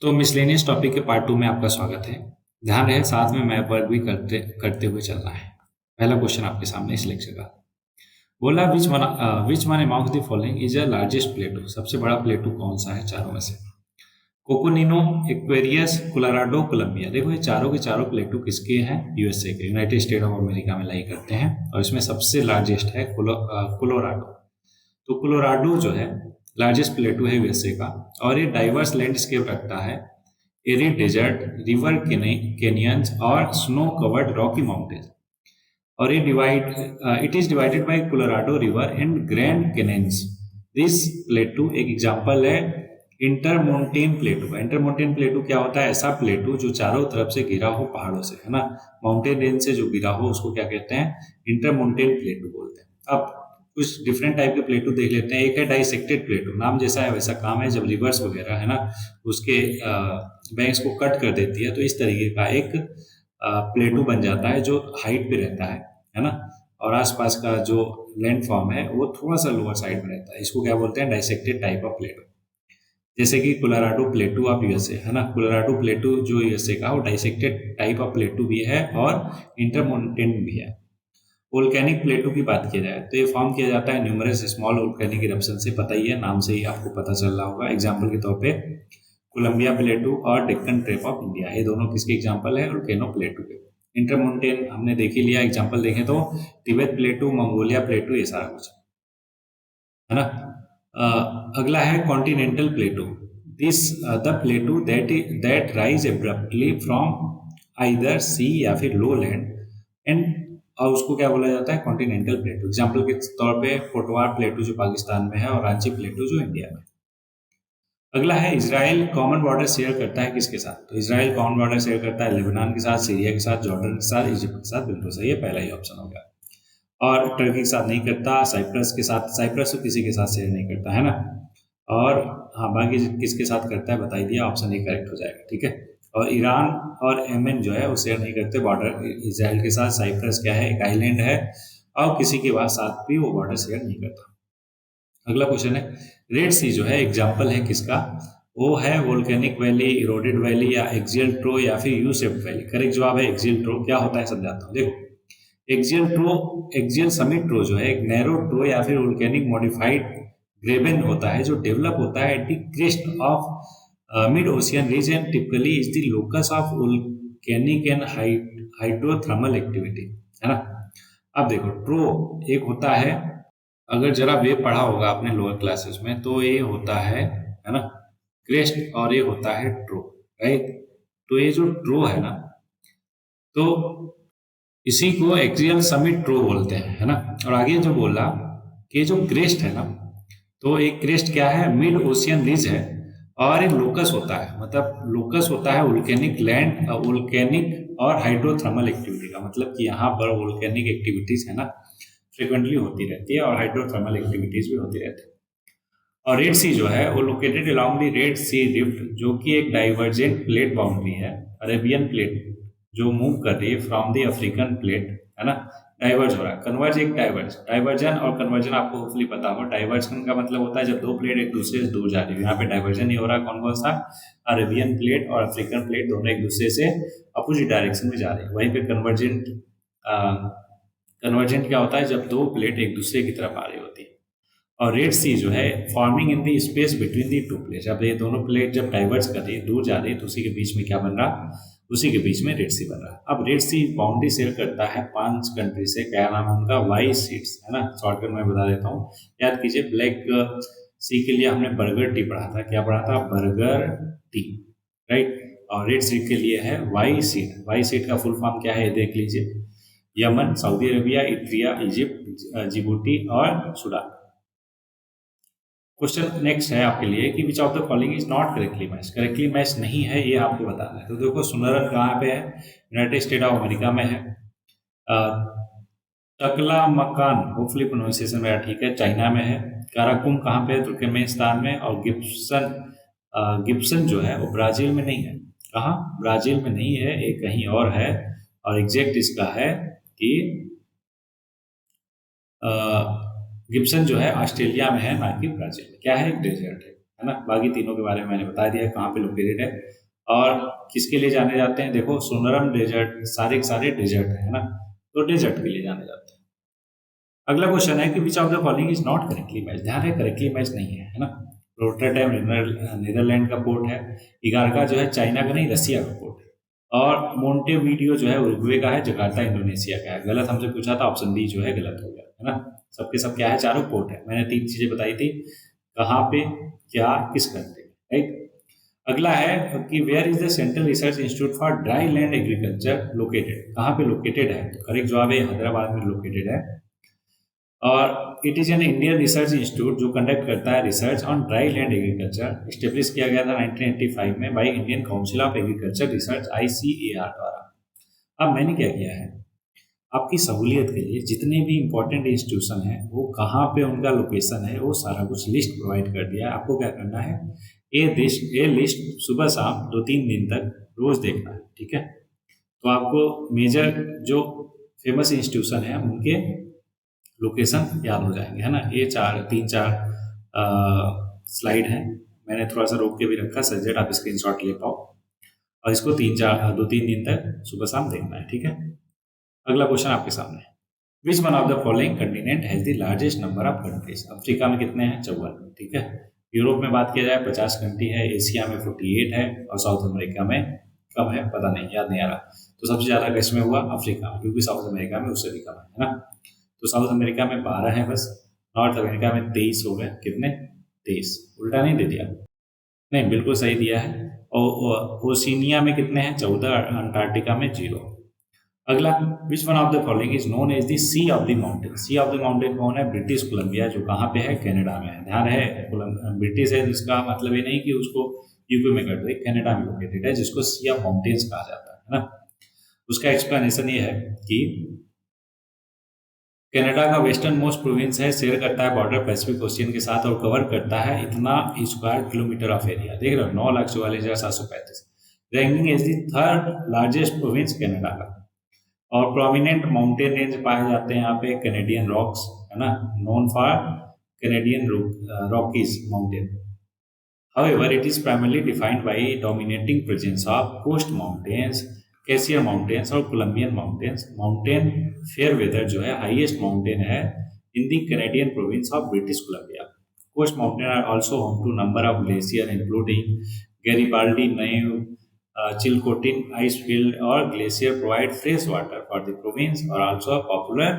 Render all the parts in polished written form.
तो miscellaneous topic के part 2 में आपका स्वागत है। ध्यान रहे साथ में मैप वर्क भी करते करते हुए चलना है। पहला क्वेश्चन आपके सामने इस लेक्चर का बोला which one among the following is the largest प्लेटू। सबसे बड़ा प्लेटू कौन सा है चारों में से? कोकोनिनो, एक्वेरियस, कोलोराडो, कोलंबिया। देखो ये चारों के चारों प्लेटू किसके हैं? यूएसए के, यूनाइटेड स्टेट ऑफ अमेरिका में लाई करते हैं और इसमें सबसे लार्जेस्ट है कोलोराडो। तो कोलोराडो जो है लार्जेस्ट प्लेटू है यूएसए का और ये डाइवर्स लैंडस्केप रखता है। एरिड डेजर्ट, रिवर कैनियंस और स्नो कवर्ड रॉकी माउंटेन। और ये divide it is divided by Colorado river and grand canyons. This प्लेटू एक एग्जांपल है इंटरमोंटेन प्लेटू का। इंटरमोंटेन प्लेटू क्या होता है? ऐसा प्लेटू जो चारों तरफ से घिरा हो पहाड़ों से, है ना, माउंटेन रेंज से जो घिरा हो उसको क्या कहते हैं? इंटरमोंटेन प्लेटू बोलते हैं। अब कुछ डिफरेंट टाइप के प्लेटू देख लेते हैं। एक है डाइसेक्टेड प्लेटू, नाम जैसा है वैसा काम है। जब रिवर्स वगैरह है ना उसके बैंक्स को कट कर देती है तो इस तरीके का एक प्लेटू बन जाता है जो हाइट पे रहता है ना, और आसपास का जो लैंड फॉर्म है वो थोड़ा सा लोअर साइड में रहता है। इसको क्या बोलते हैं? Dissected type of प्लेटू। जैसे कि कोलोराडो प्लेटू ऑफ यूएसए, है ना, कोलोराडो प्लेटू जो यूएसए का वो डाइसेक्टेड टाइप ऑफ प्लेटू भी है और इंटरमोंटेन भी है। वोल्केनिक प्लेटू की बात की जाए तो ये फॉर्म किया जाता है न्यूमरस स्मॉल वोल्केनिक इरप्शन से। पता ही है, नाम से ही आपको पता चल रहा होगा। एग्जाम्पल के तौर पे कोलंबिया प्लेटू और डेक्कन ट्रेप ऑफ इंडिया, ये दोनों किसके एग्जाम्पल है? वोल्केनो प्लेटू के। इंटरमोंटेन हमने देख ही लिया। एग्जाम्पल देखें तो तिब्बत प्लेटू, मंगोलिया प्लेटू, ये सारा कुछ, है ना। अगला है continental plateau. This the plateau that rise abruptly from either sea या फिर लो लैंड एंड, और उसको क्या बोला जाता है? कॉन्टिनेंटल प्लेटू। एग्जाम्पल के तौर पे पोटवार प्लेटू जो पाकिस्तान में है और रांची प्लेटू जो इंडिया में। अगला है इजराइल कॉमन बॉर्डर शेयर करता है किसके साथ? तो इजराइल कॉमन बॉर्डर शेयर करता है लेबनान के साथ, सीरिया के साथ, जॉर्डन के साथ, इजिप्ट के साथ। बिल्कुल सही है, पहला ही ऑप्शन हो गया। और टर्की के साथ नहीं करता, साइप्रस के साथ, साइप्रस तो किसी के साथ शेयर नहीं करता, है ना। और हाँ, बाकी किसके साथ करता है बता ही दिया, ऑप्शन ए करेक्ट हो जाएगा, ठीक है। और ईरान और येमेन जो है वो शेयर नहीं करते बॉर्डर इजराइल के साथ। साइप्रस क्या है? एक आइलैंड है और किसी के साथ भी वो बॉर्डर शेयर नहीं करता। अगला क्वेश्चन है रेड सी जो है एग्जाम्पल है किसका? वो है वोल्केनिक वैली, इरोडेड वैली या एक्सियल ट्रो या फिर यू शेप्ड वैली। करेक्ट जवाब है एक्सियल ट्रो। क्या होता है समझाता हूँ, देखो। एक्सियल समिट ट्रो जो है एक नैरो ट्रो या फिर वोल्केनिक मॉडिफाइड ग्रेबन होता है जो डेवलप होता है at the crest of mid ocean region. Typically is the locus of volcanic and hydrothermal activity, है ना। अब देखो ट्रो एक होता है, अगर जरा वे पढ़ा होगा आपने लोअर क्लासेस में तो ये होता है ना, क्रेस्ट, और ये होता है ट्रो, राइट। तो ये जो ट्रो है ना, तो इसी को एक्सियल समिट ट्रो बोलते हैं, है ना। और आगे जो बोला कि जो क्रेस्ट है ना, तो एक क्रेस्ट क्या है? मिड ओशियन रिज है और एक लोकस होता है, मतलब लोकस होता है वोल्केनिक लैंड, वोल्केनिक और हाइड्रोथर्मल एक्टिविटी का। मतलब कि यहाँ पर वोल्केनिक एक्टिविटीज है ना फ्रिक्वेंटली होती रहती है और हाइड्रोथर्मल एक्टिविटीज भी होती रहती है। और रेड सी जो है वो located along the red sea rift, जो कि एक डाइवर्जेंट प्लेट बाउंड्री है। अरेबियन प्लेट जो मूव कर रही है फ्रॉम द अफ्रीकन प्लेट, है ना, डाइवर्ज हो रहा है। कन्वर्ज एक डाइवर्जन और कन्वर्जन आपको होपफुली पता हो। डाइवर्जन का मतलब होता है जब दो प्लेट एक दूसरे से दूर जा रही है। यहाँ पे डाइवर्जन नहीं हो रहा। कौन कौन सा? अरेबियन प्लेट और अफ्रीकन प्लेट दोनों एक दूसरे से अपोजिट डायरेक्शन में जा रही है। वहीं पे कन्वर्जेंट क्या होता है? जब दो प्लेट एक दूसरे की तरफ आ रही होती है। और रेड सी जो है forming in the space between the two plate, जब ये दोनों प्लेट जब डाइवर्स कर रही है, दूर जा रही है, तो उसी के बीच में क्या बन रहा? उसी के बीच में रेड सी बन रहा। अब रेड सी बाउंड्री शेयर करता है 5 कंट्री से। क्या नाम है उनका? वाई सीड्स, है ना। शॉर्टकट में बता देता हूँ, याद कीजिए। ब्लैक सी के लिए हमने बर्गर टी पढ़ा था। क्या पढ़ा था? बर्गर टी, राइट। और रेड सी के लिए है वाई सीड। वाई सीड का फुल फॉर्म क्या है ये देख लीजिए। Yemen, Saudi Arabia, Eritrea, Egypt, Djibouti और सूडान। क्वेश्चन नेक्स्ट है आपके लिए कि which of the following is not correctly match. Correctly match नहीं है ये आपको बताना है। तो देखो सुनरन कहाँ पे है? यूनाइटेड स्टेट ऑफ अमेरिका में है। टकला मकान, होपफुली प्रोनाउंसिएशन मेरा ठीक है, चाइना में है। काराकुम कहाँ पे है? तुर्कमेनिस्तान में। और गिब्सन जो है वो ब्राजील में नहीं है। कहाँ? ब्राजील में नहीं है, ये कहीं और है। और एग्जैक्ट इसका है कि गिब्सन जो है ऑस्ट्रेलिया में है, ना कि ब्राजील में। क्या है? एक डेजर्ट है ना। बाकी तीनों के बारे में मैंने बता दिया कहाँ पे लोकेटेड है और किसके लिए जाने जाते हैं। देखो सोनरम डेजर्ट सारे के सारे डेजर्ट है ना, तो डेजर्ट के लिए जाने जाते हैं। अगला क्वेश्चन है कि which of the following is not correctly match. ध्यान है करेक्टली मैच नहीं है, है ना। रोटरडैम नीदरलैंड का पोर्ट है, इगारका जो है चाइना का नहीं रसिया का पोर्ट है, और मोंटेवीडियो जो है उरुग्वे का है, जकार्ता इंडोनेशिया का है। गलत हमसे पूछा था, ऑप्शन डी जो है गलत हो गया, है ना। सबके सब क्या है, चारों पोर्ट है। मैंने तीन चीजें बताई थी, कहाँ पे, क्या, किस कंट्री में, राइट। अगला है कि where is the central research institute for dry land agriculture located. कहाँ पे लोकेटेड है, तो करेक्ट जवाब है हैदराबाद में लोकेटेड है। और it is an Indian research institute जो कंडक्ट करता है research on dry land agriculture. Establish किया गया था 1985 में by Indian council of agriculture research ICAR द्वारा। अब मैंने क्या किया है, आपकी सहूलियत के लिए जितने भी इंपॉर्टेंट इंस्टीट्यूशन है वो कहाँ पे उनका लोकेशन है वो सारा कुछ लिस्ट प्रोवाइड कर दिया है। आपको क्या करना है, ये लिस्ट सुबह शाम 2-3 दिन तक रोज देखना है, ठीक है। तो आपको मेजर जो फेमस इंस्टीट्यूशन है उनके लोकेशन याद हो जाएंगे, है ना। ये तीन चार स्लाइड है, मैंने थोड़ा सा रोक के भी रखा सजेट आप स्क्रीनशॉट ले पाओ, और इसको 2-3 दिन तक सुबह शाम देखना है, ठीक है। अगला क्वेश्चन आपके सामने, विच one of the following continent has the largest number of countries. Africa में कितने हैं, 54, ठीक है। यूरोप में बात किया जाए 50 कंट्री है, एशिया में 48 है, और साउथ अमेरिका में कम है, पता नहीं, याद नहीं आ रहा। तो सबसे ज्यादा किसमें हुआ, अफ्रीका में, क्योंकि साउथ अमेरिका में उससे भी कम है ना। तो साउथ अमेरिका में 12 है बस, नॉर्थ अमेरिका में 23 हो गए, कितने, 23, उल्टा नहीं दे दिया, नहीं बिल्कुल सही दिया है। और ओशिनिया में कितने हैं, 14, अंटार्कटिका में 0। अगला, which one of the following is known as the sea of the mountain. Sea of the mountain कौन है, ब्रिटिश कोलंबिया, जो कहाँ पे है, कनाडा में है। ध्यान है ब्रिटिश है जिसका मतलब ये नहीं कि उसको यूपी में कर दो, कनाडा में लोकेटेड है जिसको सी ऑफ माउंटेन्स कहा जाता है ना। उसका एक्सप्लेनेशन ये है कि कनाडा का वेस्टर्न मोस्ट प्रोविंस है, शेयर करता है बॉर्डर पैसिफिक ओशियन के साथ, और कवर करता है इतना स्क्वायर किलोमीटर ऑफ एरिया, देख रहे हो, 9,44,735। Ranking as the third largest province Canada का। और प्रोमिनेंट माउंटेन रेंज पाए जाते हैं यहाँ पे, कैनेडियन रॉक्स, है ना, known for Canadian Rockies mountain. However, it is primarily defined by dominating presence of coast mountains, Cassiar mountains और कोलंबियन माउंटेन्स। माउंटेन फेयरवेदर जो है हाईएस्ट माउंटेन है in the Canadian province of British Columbia. Coast mountain are also home to number of glacier including Garibaldi, Neve, Chilcotin ice field, और glacier provide fresh water for the province और also a popular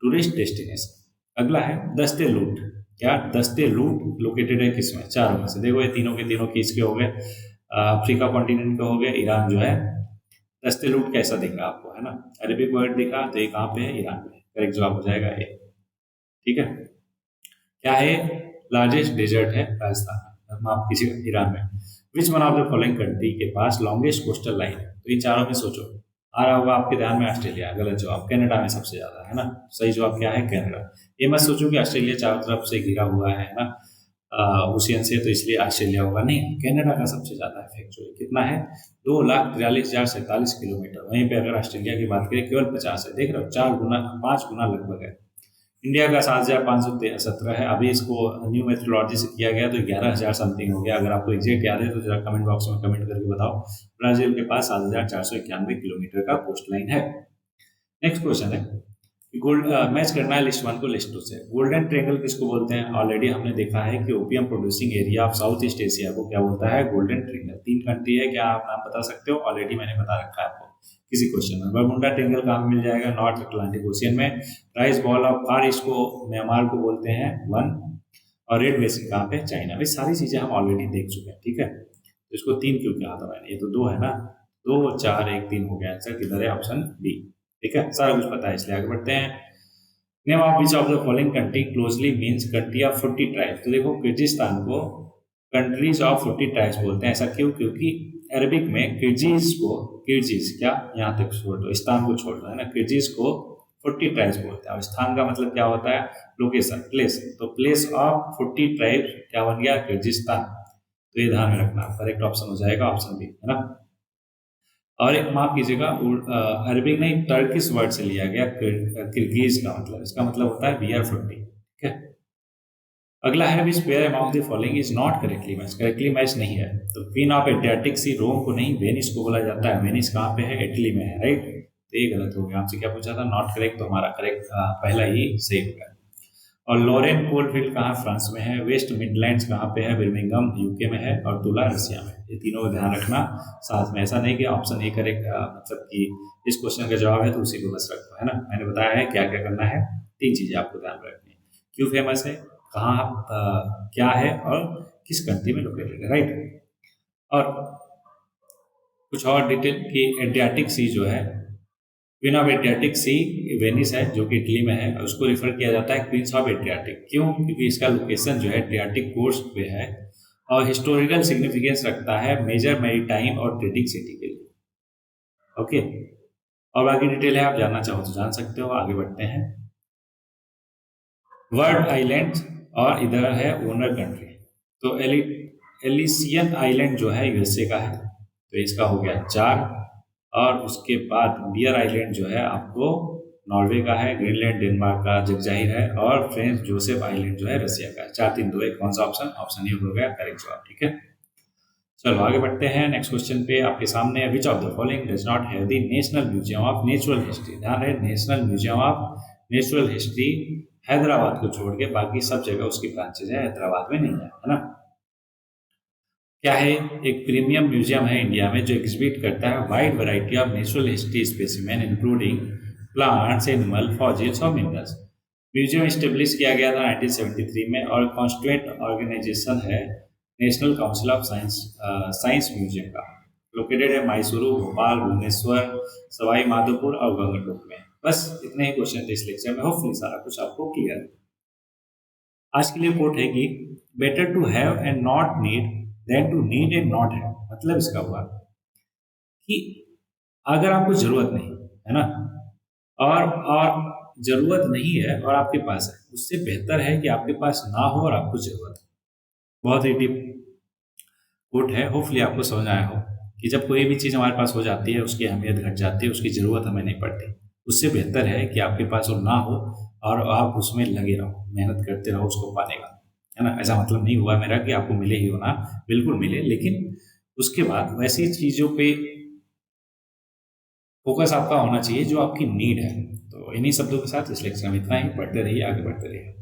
tourist destination. अगला है दस्ते लूट। क्या, दस्ते लूट located है किसमें, चारों में से। देखो ये तीनों के तीनों किसके हो गए, अफ्रीका कॉन्टिनेंट के हो गए। ईरान जो है दस्ते लूट कैसा दिखा आपको, है ना, अरेबिक वर्ड दिखा, तो ये कहाँ पे है, ईरान में। करेक्ट जवाब हो जाएगा ये, ठीक है। क्या है, लार्जेस्ट डेजर्ट है राजस्थान में, आप किसी ईरान में। विच one of the following country के पास लॉन्गेस्ट कोस्टल लाइन है। तो इन चारों में सोचो, आ रहा होगा आपके ध्यान में ऑस्ट्रेलिया, गलत जवाब, कनाडा में सबसे ज्यादा, है ना। सही जवाब क्या है, कनाडा। ये मत सोचो कि ऑस्ट्रेलिया चारों तरफ से घिरा हुआ है ना ओशियन से, तो इसलिए ऑस्ट्रेलिया होगा, नहीं, कनाडा का सबसे ज्यादा है फैक्चुअली। कितना है, 2,43,047 किलोमीटर। वहीं पे अगर ऑस्ट्रेलिया की बात करें केवल 50 है, देख रहे हो, 5 गुना लगभग है। इंडिया का 7,517 है। अभी इसको न्यू मेथोडोलॉजी से किया गया तो 11,000 समथिंग हो गया। अगर आपको एग्जैक्ट याद है तो जरा कमेंट बॉक्स में कमेंट करके बताओ। ब्राजील के पास 7,491 किलोमीटर का कोस्ट लाइन है। नेक्स्ट क्वेश्चन है, गोल्ड मैच करना है लिस्ट 1 को लिस्ट 2 से। गोल्डन ट्रायंगल किसको बोलते हैं, ऑलरेडी हमने देखा है कि opium producing area of south east Asia को क्या बोलता है, गोल्डन ट्रायंगल। 3 कंट्री है, क्या आप नाम बता सकते हो, ऑलरेडी मैंने बता रखा है आपको किसी क्वेश्चन में। बरमुंडा ट्रायंगल कहाँ मिल जाएगा, नॉर्थ अटलांटिक ओशियन में। Rice ball of far east को म्यांमार को बोलते हैं 1, और रेड बेसिन कहाँ पे, चाइना में। सारी चीजें हम ऑलरेडी देख चुके हैं, ठीक है। तो इसको 3 क्यों कहा था मैंने, ये तो 2 है ना, 2 4 1 3 हो गया। आंसर किधर है, ऑप्शन बी, ठीक है। सारा कुछ पता है, इसलिए आगे बढ़ते हैं। Name of which of the following country closely means country of 40 tribes. तो देखो किर्गिस्तान को कंट्रीज ऑफ 40 ट्राइब्स बोलते हैं। ऐसा क्यों, क्योंकि अरबिक में किर्गिज को, किर्गिज क्या, यहाँ तक छोड़ दो, स्थान को छोड़ दो, है ना, किर्गिज को 40 ट्राइब्स बोलते हैं। और स्थान का मतलब क्या होता है, लोकेशन, प्लेस। तो प्लेस ऑफ 40 ट्राइब्स क्या बन गया, किर्गिस्तान। तो ये ध्यान में रखना, करेक्ट ऑप्शन हो जाएगा ऑप्शन बी, है ना। और एक माफ कीजिएगा, अरबिक नहीं, टर्किश वर्ड से लिया गया किर्गिज का मतलब, इसका मतलब होता है बियर 40, ठीक है। अगला है which pair among the following is not correctly match नहीं है। तो क्वीन ऑफ एड्रियाटिक सी रोम को नहीं, वेनिस को बोला जाता है। वेनिस कहाँ पे है? इटली में है, राइट। तो ये गलत हो गया। आपसे क्या पूछा था? नॉट करेक्ट, तो हमारा करेक्ट पहला ही सही हो गया। और लॉरेन कोलफील्ड कहाँ? फ्रांस में है। वेस्ट मिडलैंड्स कहाँ पे है? बर्मिंघम यूके में है। और तुला रसिया में। ये तीनों का ध्यान रखना साथ में। ऐसा नहीं कि ऑप्शन ए करेक्ट मतलब कि इस क्वेश्चन का जवाब है तो उसी को बस रखो, है ना। मैंने बताया है क्या क्या करना है। 3 चीजें आपको ध्यान रखनी है। क्यों फेमस है, कहाँ क्या है, और किस कंट्री में लोकेटेड है, राइट। और कुछ और डिटेल कि एड्रियाटिक सी जो है, queen of Adriatic sea Venice है जो कि इटली में है। उसको रिफर किया जाता है क्वींस ऑफ एड्रियाटिक। क्यों? क्योंकि इसका लोकेशन जो है एड्रियाटिक कोस्ट पे है और हिस्टोरिकल सिग्निफिकेंस रखता है मेजर मैरीटाइम और ट्रेडिंग सिटी के लिए। ओके, और बाकी डिटेल है, आप जानना चाहो तो जान सकते हो। आगे बढ़ते हैं। वर्ड आइलैंड, और इधर है ओनर कंट्री। तो एलिसियन आइलैंड जो है यूएसए का है, तो इसका हो गया 4। और उसके बाद बियर आइलैंड जो है आपको नॉर्वे का है। ग्रीनलैंड डेनमार्क का जगजाहिर है। और फ्रेंच जोसेफ आइलैंड जो है रसिया का है। 4 3 2 1 कौन सा ऑप्शन? ऑप्शन ये हो गया करेक्ट जवाब, ठीक है। चलो आगे बढ़ते हैं नेक्स्ट क्वेश्चन पे। आपके सामने विच of the following does not have the national museum of natural history. ध्यान रहे, national museum of natural history Hyderabad को छोड़ के बाकी सब जगह उसकी ब्रांचेज है, हैदराबाद में नहीं है ना। क्या है? एक प्रीमियम म्यूजियम है इंडिया में जो एग्जिबिट करता है wide variety of natural history specimen including plants, animal, fossils और मिनरल्स। म्यूजियम स्टेब्लिश किया गया था 1973 में और कॉन्स्टिट्यूएंट ऑर्गेनाइजेशन है national council of science museum का। लोकेटेड है मैसूरू, भोपाल, भुवनेश्वर, सवाई माधोपुर और गंगटोक में। बस इतने ही क्वेश्चन थे इस लेक्चर में। होपफुली सारा कुछ आपको क्लियर है। आज के लिए कोट है कि better to have and not need than to need and not have. मतलब इसका हुआ कि अगर आपको जरूरत नहीं है ना, और जरूरत नहीं है और आपके पास है, उससे बेहतर है कि आपके पास ना हो और आपको जरूरत है। बहुत ही डीप कोट है। होपफुली आपको समझ आया हो कि जब कोई भी चीज़ हमारे पास हो जाती है उसकी अहमियत घट जाती है, उसकी ज़रूरत हमें नहीं पड़ती। उससे बेहतर है कि आपके पास वो ना हो और आप उसमें लगे रहो, मेहनत करते रहो उसको पाने का, है ना। ऐसा मतलब नहीं हुआ मेरा कि आपको मिले ही होना, बिल्कुल मिले, लेकिन उसके बाद वैसी चीज़ों पे फोकस आपका होना चाहिए जो आपकी नीड है। तो इन्हीं शब्दों के साथ इस लेक्चर में इतना ही। पढ़ते रहिए, आगे बढ़ते रहिए।